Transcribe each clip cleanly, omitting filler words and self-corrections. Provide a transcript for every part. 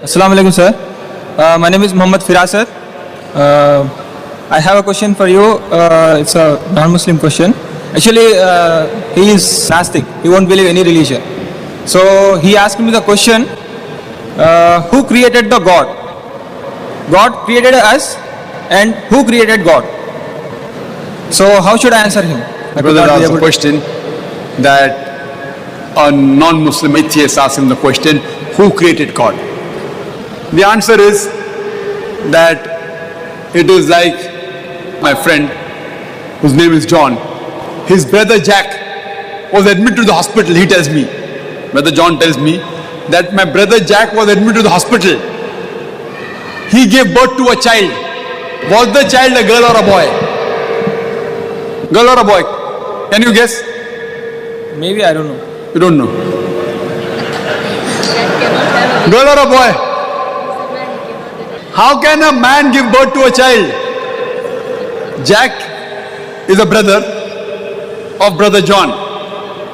Assalamu alaikum, sir. My name is Muhammad Firasat. I have a question for you. It's a non-Muslim question. Actually, he is Nastic. He won't believe any religion. So he asked me the question: who created the God? God created us, and who created God? So how should I answer him? I could Brother not be asked able a to- question that a non-Muslim atheist asked him the question, who created God? The answer is that it is like my friend, whose name is John. His brother Jack was admitted to the hospital, he tells me. Brother John tells me that my brother Jack was admitted to the hospital. He gave birth to a child. Was the child a girl or a boy? Girl or a boy? Can you guess? Maybe I don't know. You don't know. Girl or a boy? How can a man give birth to a child? Jack is a brother of brother John.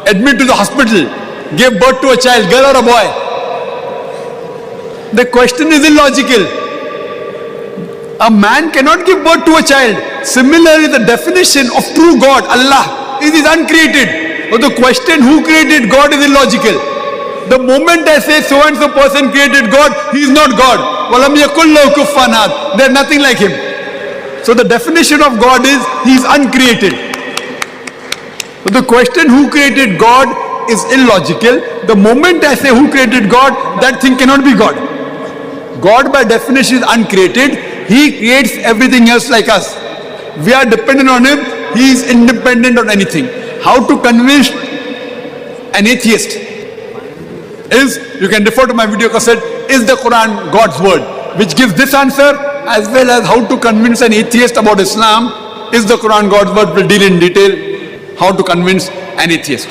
Admitted to the hospital, gave birth to a child, girl or a boy? The question is illogical. A man cannot give birth to a child. Similarly, the definition of true God, Allah, is uncreated. But the question who created God is illogical. The moment I say so and so person created God, he is not God. وَلَمْ يَكُنْ لَهُ كُفُوًا أَحَدٌ. There is nothing like him. So the definition of God is he is uncreated. But the question who created God is illogical. The moment I say who created God, that thing cannot be God. God by definition is uncreated. He creates everything else like us. We are dependent on him. He is independent on anything. How to convince an atheist is, you can refer to my video cassette, is the Quran God's word, which gives this answer, as well as how to convince an atheist about Islam. Is the Quran God's word? Will deal in detail how to convince an atheist.